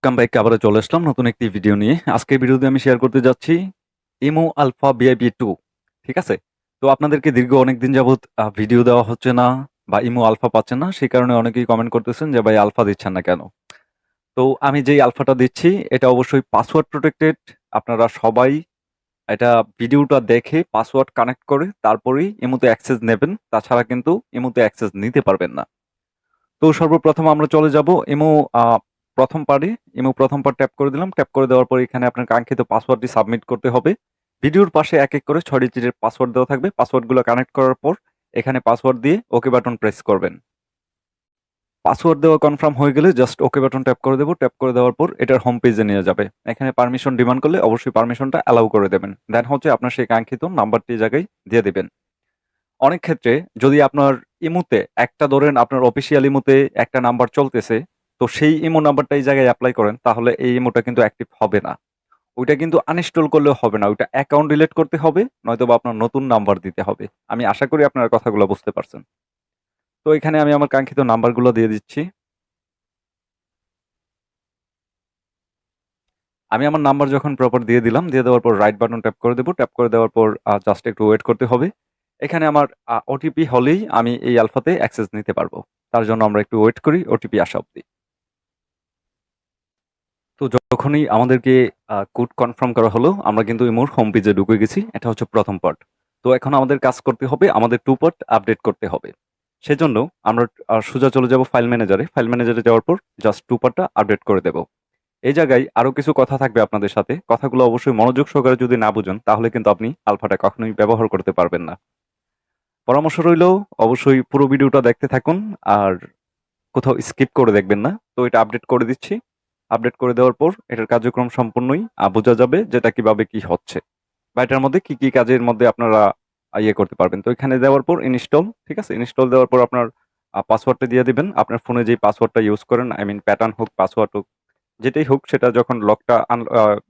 Come back আবারও চলে আসলাম নতুন একটি ভিডিও নিয়ে। আজকের ভিডিওতে আমি শেয়ার করতে যাচ্ছি ইমো আলফা ভিআইপি 2। ঠিক আছে? তো আপনাদেরকে দীর্ঘ অনেকদিন যাবৎ ভিডিও দেওয়া হচ্ছে না বা ইমো আলফা পাচ্ছেন না। সেই কারণে অনেকেই কমেন্ট করতেছেন যে ভাই আলফা দিচ্ছেন না কেন? তো আমি যেই আলফাটা দিচ্ছি এটা অবশ্যই পাসওয়ার্ড প্রটেক্টেড। আপনারা সবাই এটা ভিডিওটা দেখে পাসওয়ার্ড কানেক্ট করে তারপরেই ইমোতে অ্যাক্সেস নেবেন। তাছাড়া কিন্তু ইমোতে অ্যাক্সেস নিতে পারবেন না। তো সর্বপ্রথম আমরা চলে যাব ইমো আ ১ম পার্টে। ইমো ১ম পার্ট ট্যাপ করে দিলাম। ট্যাপ করে দেওয়ার পর এখানে আপনার কাঙ্ক্ষিত পাসওয়ার্ডটি সাবমিট করতে হবে। ভিডিওর পাশে এক, এক করে ৬ ডিজিটের পাসওয়ার্ড দেওয়া থাকবে। পাসওয়ার্ডগুলো কানেক্ট করার পর এখানে পাসওয়ার্ড দিয়ে ওকে বাটন প্রেস করবেন। পাসওয়ার্ড দেওয়া কনফার্ম হয়ে গেলে জাস্ট ওকে বাটন ট্যাপ করে দেব। ট্যাপ করে দেওয়ার পর এটার হোম পেজে নিয়ে যাবে। এখানে পারমিশন ডিমান্ড করলে অবশ্যই পারমিশনটা অ্যালাউ করে দেবেন। দেন হচ্ছে আপনার সেই কাঙ্ক্ষিত নাম্বারটি এই জায়গায় দিয়ে দিবেন। অনেক ক্ষেত্রে যদি আপনার ইমোতে একটা ধরেন আপনার অফিসিয়াল ইমোতে একটা নাম্বার চলতেছে, তো সেই ইমো নাম্বারটা এই জায়গায় এপ্লাই করেন তাহলে এই ইমোটা কিন্তু অ্যাক্টিভ হবে না। ওইটা কিন্তু আনইনস্টল করলেও হবে না। ওইটা অ্যাকাউন্ট ডিলিট করতে হবে নয়তোবা আপনার নতুন নাম্বার দিতে হবে। আমি আশা করি আপনারা কথাগুলো বুঝতে পারছেন। তো এখানে আমি আমার কাঙ্ক্ষিত নাম্বারগুলো দিয়ে দিচ্ছি। আমি আমার নাম্বার যখন প্রপার দিয়ে দিলাম, দিয়ে দেওয়ার পর রাইট বাটন ট্যাপ করে দেব। ট্যাপ করে দেওয়ার পর জাস্ট একটু ওয়েট করতে হবে। এখানে আমার ওটিপি হলেই আমি এই আলফাতে অ্যাক্সেস নিতে পারবো। তার জন্য আমরা একটু ওয়েট করি ওটিপি আসা অব্দি। তো যখনই আমাদেরকে কোড কনফার্ম করা হলো, আমরা কিন্তু ইমোর হোম পেজে ঢুকে গেছি। এটা হচ্ছে ১ম পার্ট। তো এখন আমাদের কাজ করতে হবে, আমাদের 2 পার্ট আপডেট করতে হবে। সেজন্য আমরা সোজা চলে যাব ফাইল ম্যানেজারে। ফাইল ম্যানেজারে যাওয়ার পর জাস্ট 2 পার্টটা আপডেট করে দেব। এই জায়গায় আরো কিছু কথা থাকবে আপনাদের সাথে। কথাগুলো অবশ্যই মনোযোগ সহকারে যদি না বুঝেন, তাহলে কিন্তু আপনি আলফাটা কখনোই ব্যবহার করতে পারবেন না। পরামর্শ রইলো অবশ্যই পুরো ভিডিওটা দেখতে থাকুন। আর কোথাও স্কিপ করে দেখবেন না। তো এটা আপডেট করে দিচ্ছি। আপডেট করে দেওয়ার পর এটার কার্যক্রম সম্পূর্ণই বোঝা যাবে যেটা কিভাবে কি হচ্ছে। বা এটার মধ্যে কি, কি কাজের মধ্যে আপনারা ইয়ে করতে পারবেন। তো এখানে দেওয়ার পর ইনস্টল, ঠিক আছে? ইনস্টল দেওয়ার পর আপনার পাসওয়ার্ডটা দিয়ে দিবেন। আপনার ফোনে যেই পাসওয়ার্ডটা ইউজ করেন, আই মিন প্যাটার্ন হোক, পাসওয়ার্ড হোক, যেটাই হোক সেটা যখন লকটা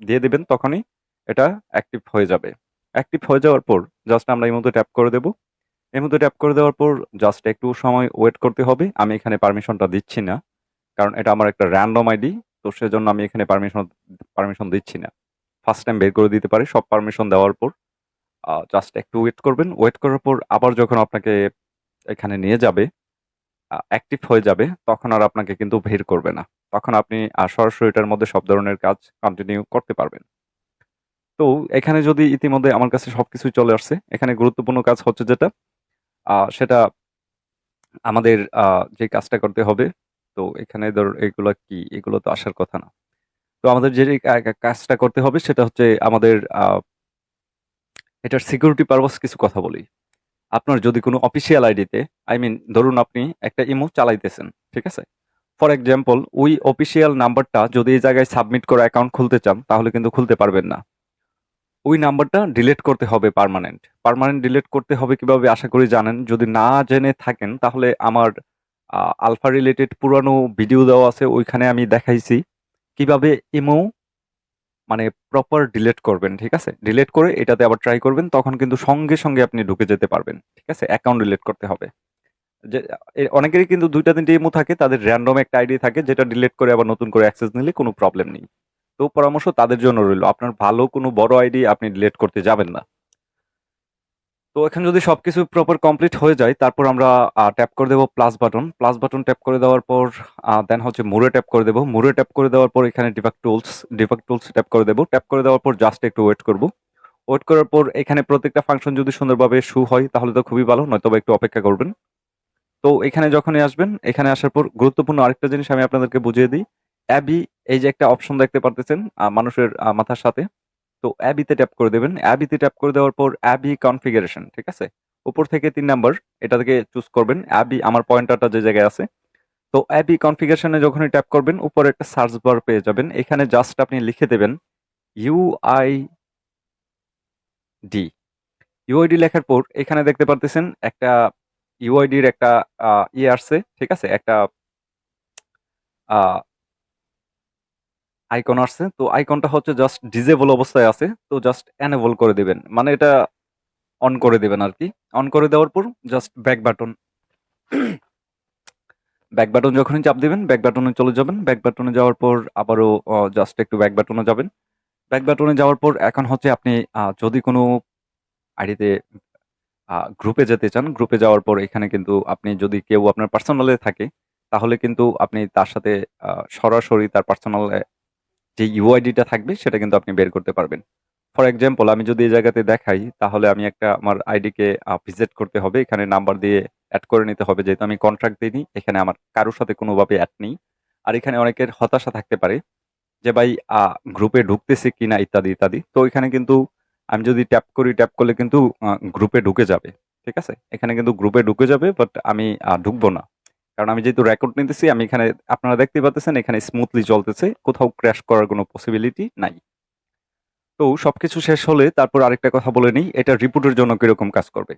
দিয়ে দিবেন তখনই এটা অ্যাক্টিভ হয়ে যাবে। অ্যাক্টিভ হয়ে যাওয়ার পর জাস্ট আমরা এই মধ্যে ট্যাপ করে দেব। এর মধ্যে ট্যাপ করে দেওয়ার পর জাস্ট একটু সময় ওয়েট করতে হবে। আমি এখানে পারমিশনটা দিচ্ছি না। কারণ এটা আমার একটা র‍্যান্ডম আইডি। তো সেজন্য আমি এখানে পারমিশন দিচ্ছি না। ফার্স্ট টাইম বের করে দিতে পারি সব পারমিশন দেওয়ার পর। জাস্ট একটু ওয়েট করবেন। ওয়েট করার পর আবার যখন আপনাকে এখানে নিয়ে যাবে, অ্যাক্টিভ হয়ে যাবে, তখন আর আপনাকে কিন্তু বের করবে না। তখন আপনি সরাসরি এটার মধ্যে সব ধরনের কাজ কন্টিনিউ করতে পারবেন। তো এখানে যদি ইতিমধ্যে আমার কাছে সবকিছুই চলে আসছে। এখানে গুরুত্বপূর্ণ কাজ হচ্ছে যেটা, সেটা আমাদের যে কাজটা করতে হবে। তো এখানে এগুলা কি? এগুলো তো আসার কথা না। তো আমাদের যে কাজটা করতে হবে সেটা হচ্ছে আমাদের এটার সিকিউরিটি পারপাস কিছু কথা বলি। আপনার যদি কোনো অফিসিয়াল আইডিতে, আই মিন ধরুন আপনি একটা ইমো চালাইতেছেন, ঠিক আছে? ফর এক্সাম্পল ওই অফিসিয়াল নাম্বারটা যদি এই জায়গায় সাবমিট করে অ্যাকাউন্ট খুলতে চান তাহলে কিন্তু খুলতে পারবেন না। ওই নাম্বারটা ডিলিট করতে হবে পার্মানেন্ট। পার্মানেন্ট ডিলিট করতে হবে কিভাবে আশা করি জানেন। যদি না জেনে থাকেন তাহলে আমার আলফা রিলেটেড পুরানো ভিডিও দেওয়া আছে ওইখানে আমি দেখাইছি কিভাবে ইমো মানে প্রপার ডিলিট করবেন, ঠিক আছে? ডিলিট করে এটাতে আবার ট্রাই করবেন তখন কিন্তু সঙ্গে, সঙ্গে আপনি ঢুকে যেতে পারবেন। ঠিক আছে? অ্যাকাউন্ট ডিলিট করতে হবে। যে অনেকেরই কিন্তু ২ টা ৩ টা ইমো থাকে তাদের র‍্যান্ডম একটা আইডি থাকে যেটা ডিলিট করে আবার নতুন করে অ্যাক্সেস নিলে কোনো প্রবলেম নেই। তো পরামর্শ তাদের জন্য রইলো। আপনার ভালো কোনো বড় আইডি আপনি ডিলিট করতে যাবেন না। তো এখন যদি সবকিছু প্রপার কমপ্লিট হয়ে যায় তারপর আমরা ট্যাপ করে দেব plus button. Plus button tap করে দেওয়ার পর দেন হচ্ছে মোরে ট্যাপ করে দেব। মোরে ট্যাপ করে দেওয়ার পর এখানে ডিবাগ টুলস ট্যাপ করে দেব। ট্যাপ করে দেওয়ার পর জাস্ট একটু ওয়েট করব। ওয়েট করার পর এখানে প্রত্যেকটা ফাংশন যদি সুন্দরভাবে শো হয় তাহলে তো খুবই ভালো, নয়তোবা একটু অপেক্ষা করবেন। তো এখানে যখনই আসবেন, এখানে আসার পর গুরুত্বপূর্ণ আরেকটা জিনিস আমি আপনাদেরকে বুঝিয়ে দিই। অ্যাবি এই যে একটা অপশন দেখতে পারতেছেন মানুষের মাথার সাথে। তো অ্যাবিতে ট্যাপ করে দেবেন। অ্যাবিতে ট্যাপ করে দেওয়ার পর অ্যাবি কনফিগারেশন, ঠিক আছে? উপর থেকে ৩ নাম্বার এটা থেকে চুজ করবেন। অ্যাবি আমার পয়েন্টারটা যে জায়গায় আছে। তো অ্যাবি কনফিগারেশন এ যখনই ট্যাপ করবেন উপরে একটা সার্চ বার পেয়ে যাবেন। এখানে জাস্ট আপনি লিখে দেবেন ইউআইডি। ইউআইডি লেখার পর এখানে দেখতে পারতেছেন একটা ইউআইডির একটা ইয়ে আসছে, ঠিক আছে? একটা আ আইকন আসছে। তো আইকনটা হচ্ছে জাস্ট ডিসেবল অবস্থায় আছে। তো জাস্ট এনেবল করে দিবেন। মানে এটা অন করে দিবেন আরকি। অন করে দেওয়ার পর just back button back button যখনই চাপ দিবেন, ব্যাক বাটনে চলে যাবেন। ব্যাক বাটনে যাওয়ার পর আবারও জাস্ট একটু ব্যাক বাটনে যাবেন। ব্যাক বাটনে যাওয়ার পর এখন হচ্ছে আপনি যদি কোনো আইডিতে গ্রুপে যেতে চান, গ্রুপে যাওয়ার পর এখানে কিন্তু আপনি যদি কেউ আপনার পার্সোনালে থাকে, তাহলে কিন্তু আপনি তার সাথে সরাসরি তার পার্সোনাল যে ইউআইডিটা থাকবে সেটা কিন্তু আপনি বের করতে পারবেন। ফর এক্সাম্পল আমি যদি এই জায়গাতে দেখাই, তাহলে আমি একটা আমার আইডিকে ভিজিট করতে হবে। এখানে নাম্বার দিয়ে এড করে নিতে হবে। যেহেতু আমি কন্ট্রাক্ট দিইনি, এখানে আমার কারো সাথে কোনোভাবে এড নেই। আর এখানে অনেকের হতাশা থাকতে পারে যে ভাই গ্রুপে ঢুকতেছে কিনা ইত্যাদি, ইত্যাদি। তো এখানে কিন্তু আমি যদি ট্যাপ করি, ট্যাপ করলে কিন্তু গ্রুপে ঢুকে যাবে। ঠিক আছে? এখানে কিন্তু গ্রুপে ঢুকে যাবে, বাট আমি ঢুকবো না। কারণ আমি যেহেতু রেকর্ড নিতেছি, আমি এখানে আপনারা দেখতেই পাচ্তেছেন এখানে স্মুথলি চলতেছে। কোথাও ক্র্যাশ করার কোনো পসিবিলিটি নাই। তো সবকিছু শেষ হলে তারপর আরেকটা কথা বলে নিই, এটা রিপোর্টের জন্য কিরকম কাজ করবে।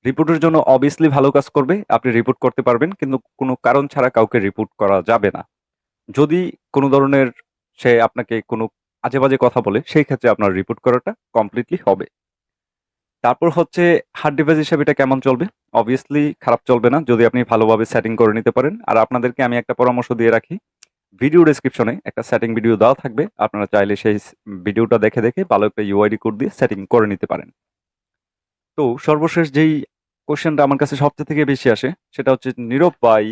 রিপোর্টের জন্য অবভিয়াসলি ভালো কাজ করবে। আপনি রিপোর্ট করতে পারবেন, কিন্তু কোনো কারণ ছাড়া কাউকে রিপোর্ট করা যাবে না। যদি কোনো ধরনের সে আপনাকে কোনো আজে-বাজে কথা বলে, সেই ক্ষেত্রে আপনার রিপোর্ট করাটা কমপ্লিটলি হবে। তারপর হচ্ছে হার্ড ডিভাইস হিসেবে এটা কেমন চলবে? অবভিয়াসলি খারাপ চলবে না, যদি আপনি ভালোভাবে সেটিং করে নিতে পারেন। আর আপনাদেরকে আমি একটা পরামর্শ দিয়ে রাখি। ভিডিও ডেসক্রিপশনে একটা সেটিং ভিডিও দেওয়া থাকবে। আপনারা চাইলে সেই ভিডিওটা দেখে, দেখে ভালো একটা ইউআইডি কোড দিয়ে সেটিং করে নিতে পারেন। তো সর্বশেষ যেই কোয়েশ্চেনটা আমার কাছে সবচেয়ে থেকে বেশি আসে, সেটা হচ্ছে, নীরব ভাই,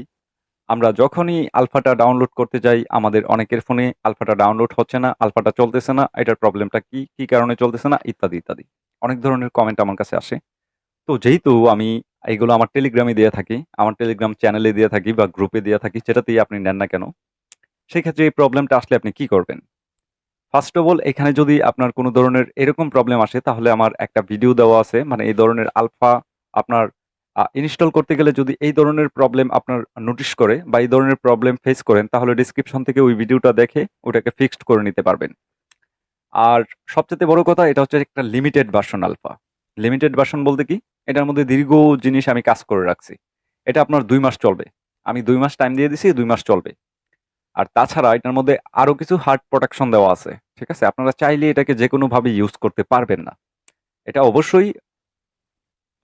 আমরা যখনই আলফাটা ডাউনলোড করতে যাই, আমাদের অনেকের ফোনে আলফাটা ডাউনলোড হচ্ছে না, আলফাটা চলতেছে না, এটার প্রবলেমটা কি? কি কারণে চলতেছে না? ইত্যাদি, ইত্যাদি। অনেক ধরনের কমেন্ট আমার কাছে আসে। তো যেহেতু আমি এগুলো আমার টেলিগ্রামে দিয়ে থাকি, আমার টেলিগ্রাম চ্যানেলে দিয়ে থাকি বা গ্রুপে দিয়ে থাকি, যেটাতেই আপনি নেন না কেন, সেক্ষেত্রে এই প্রবলেমটা আসলে আপনি কি করবেন? ফার্স্ট অফ অল, এখানে যদি আপনার কোনো ধরনের এরকম প্রবলেম আসে, তাহলে আমার একটা ভিডিও দেওয়া আছে। মানে এই ধরনের আলফা আপনার ইনস্টল করতে গেলে যদি এই ধরনের প্রবলেম আপনার নোটিস করে বা এই ধরনের প্রবলেম ফেস করেন, তাহলে ডিসক্রিপশন থেকে ওই ভিডিওটা দেখে ওটাকে ফিক্সড করে নিতে পারবেন। আর সবচেয়ে বড় কথা, এটা হচ্ছে একটা limited version alpha. Limited version বলতে কি? এটার মধ্যে দীর্ঘ জিনিস আমি কাজ করে রাখছি। এটা আপনার ২ মাস চলবে। আমি ২ মাস টাইম দিয়ে দিছি, ২ মাস চলবে। আর তাছাড়া এটার মধ্যে আরো কিছু হার্ড প্রোটেকশন দেওয়া আছে। ঠিক আছে? আপনারা চাইলে এটাকে যেকোনোভাবে ইউজ করতে পারবেন না। এটা অবশ্যই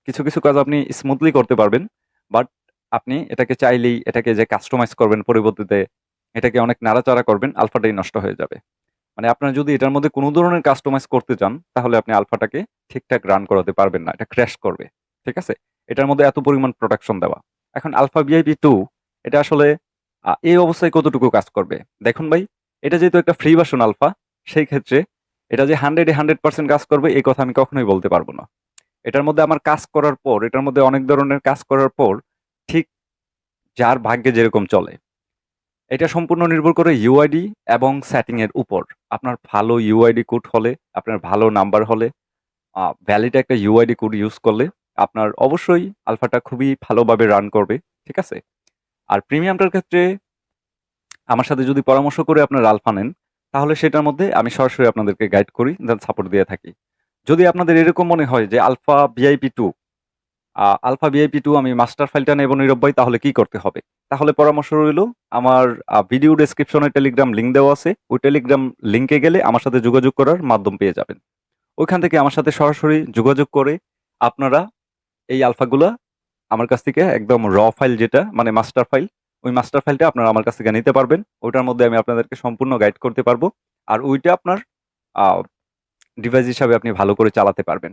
কিছু, কিছু কাজ আপনি স্মুথলি করতে পারবেন। বাট আপনি এটাকে চাইলেই এটাকে যে কাস্টমাইজ করবেন পরবর্তীতে, এটাকে অনেক নাড়াচাড়া করবেন, আলফাটাই নষ্ট হয়ে যাবে। মানে আপনারা যদি এটার মধ্যে কোনো ধরনের কাস্টমাইজ করতে চান, তাহলে আপনি আলফাটাকে ঠিকঠাক রান করাতে পারবেন না। এটা ক্র্যাশ করবে। ঠিক আছে? এটার মধ্যে এত পরিমাণ প্রোটেকশন দেওয়া। এখন আলফা ভিআইপি 2 এটা আসলে এই অবস্থায় কতটুকু কাজ করবে? দেখুন ভাই, এটা যেহেতু একটা ফ্রি ভার্সন আলফা, সেই ক্ষেত্রে এটা যে 100 এ 100% কাজ করবে, এই কথা আমি কখনোই বলতে পারব না। এটার মধ্যে আমার কাজ করার পর, এটার মধ্যে অনেক ধরনের কাজ করার পর, ঠিক যার ভাগ্যে যেরকম চলে। এটা সম্পূর্ণ নির্ভর করে ইউআইডি এবং সেটিং এর উপর। আপনার ভালো ইউআইডি কোড হলে, আপনার ভালো নাম্বার হলে, ভ্যালিড একটা ইউআইডি কোড ইউজ করলে, আপনার অবশ্যই আলফাটা খুবই ভালোভাবে রান করবে। ঠিক আছে? আর প্রিমিয়ামটার ক্ষেত্রে আমার সাথে যদি পরামর্শ করে আপনার আলফা নেন, তাহলে সেটার মধ্যে আমি সরাসরি আপনাদেরকে গাইড করি, দেন সাপোর্ট দিয়ে থাকি। যদি আপনাদের এরকম মনে হয় যে আলফা ভিআইপি 2 আলফা ভিআইপি 2 আমি মাস্টার ফাইলটা নেব নীরব ভাই, তাহলে কি করতে হবে? তাহলে পরামর্শ রইল, আমার ভিডিও ডেসক্রিপশনে টেলিগ্রাম লিংক দেওয়া আছে। ওই টেলিগ্রাম লিংকে গেলে আমার সাথে যোগাযোগ করার মাধ্যম পেয়ে যাবেন। ওইখান থেকে আমার সাথে সরাসরি যোগাযোগ করে আপনারা এই আলফাগুলা আমার কাছ থেকে একদম ফাইল, যেটা মানে মাস্টার ফাইল, ওই মাস্টার ফাইলটা আপনারা আমার কাছ থেকে নিতে পারবেন। ওইটার মধ্যে আমি আপনাদেরকে সম্পূর্ণ গাইড করতে পারবো। আর ওইটা আপনার আ ডিভাইস হিসাবে আপনি ভালো করে চালাতে পারবেন।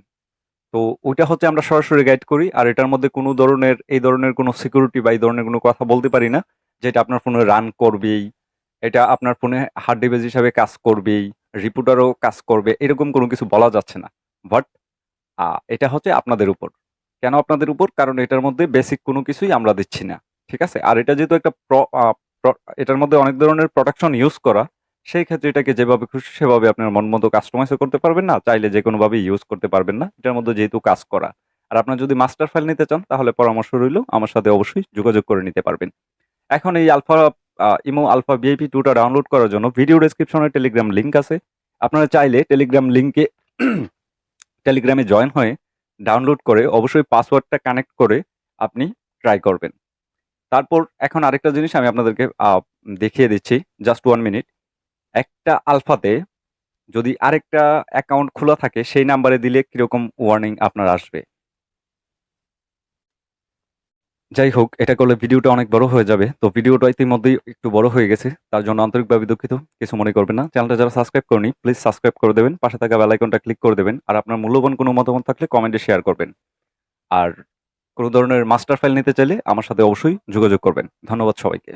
তো ওইটা হচ্ছে আমরা সরাসরি গাইড করি। আর এটার মধ্যে কোনো ধরনের এই ধরনের কোনো সিকিউরিটি বা এই ধরনের কোনো কথা বলতে পারি না, যেটা আপনার ফোনে রান করবেই, এটা আপনার ফোনে হার্ড ডিভাইস হিসাবে কাজ করবেই, রিপোর্টারও কাজ করবে, এরকম কোনো কিছু বলা যাচ্ছে না। বাট এটা হচ্ছে আপনাদের উপর। কেন আপনাদের উপর? কারণ এটার মধ্যে বেসিক কোনো কিছুই আমরা দিচ্ছি না। ঠিক আছে? আর এটা যেহেতু একটা প্র আ প্র এটার মধ্যে অনেক ধরনের প্রোটেকশন ইউজ করা, সেই ক্ষেত্রে এটাকে যেভাবে খুশি সেভাবে আপনার মন মতো কাস্টমাইজও করতে পারবেন না, চাইলে যেকোনোভাবে ইউজ করতে পারবেন না। এটার মধ্যে যেহেতু কাজ করা। আর আপনার যদি মাস্টার ফাইল নিতে চান, তাহলে পরামর্শ রইল, আমার সাথে অবশ্যই যোগাযোগ করে নিতে পারবেন। এখন এই ইমো আলফা ভিআইপি 2 টা ডাউনলোড করার জন্য ভিডিও ডেসক্রিপশনে টেলিগ্রাম লিংক আছে। আপনারা চাইলে টেলিগ্রাম লিংকে টেলিগ্রামে জয়েন হয়ে ডাউনলোড করে অবশ্যই পাসওয়ার্ডটা কানেক্ট করে আপনি ট্রাই করবেন। তারপর এখন আরেকটা জিনিস আমি আপনাদেরকে দেখিয়ে দিচ্ছি। Just 1 minute. একটা আলফাতে যদি আরেকটা অ্যাকাউন্ট খোলা থাকে, সেই নাম্বারে দিলে কিরকম ওয়ার্নিং আপনার আসবে? যাই হোক, এটা করলে ভিডিওটা অনেক বড় হয়ে যাবে। তো ভিডিওটা ইতিমধ্যেই একটু বড় হয়ে গেছে। তার জন্য আন্তরিকভাবে দুঃখিত। কিছু মনে করবেন না। চ্যানেলটা যারা সাবস্ক্রাইব করেনি, প্লিজ সাবস্ক্রাইব করে দেবেন। পাশে থাকা বেল আইকনটা ক্লিক করে দেবেন। আর আপনার মূল্যবান কোনো মতামত থাকলে কমেন্টে শেয়ার করবেন। আর কোনো ধরনের মাস্টার ফাইল নিতে চাইলে আমার সাথে অবশ্যই যোগাযোগ করবেন। ধন্যবাদ সবাইকে।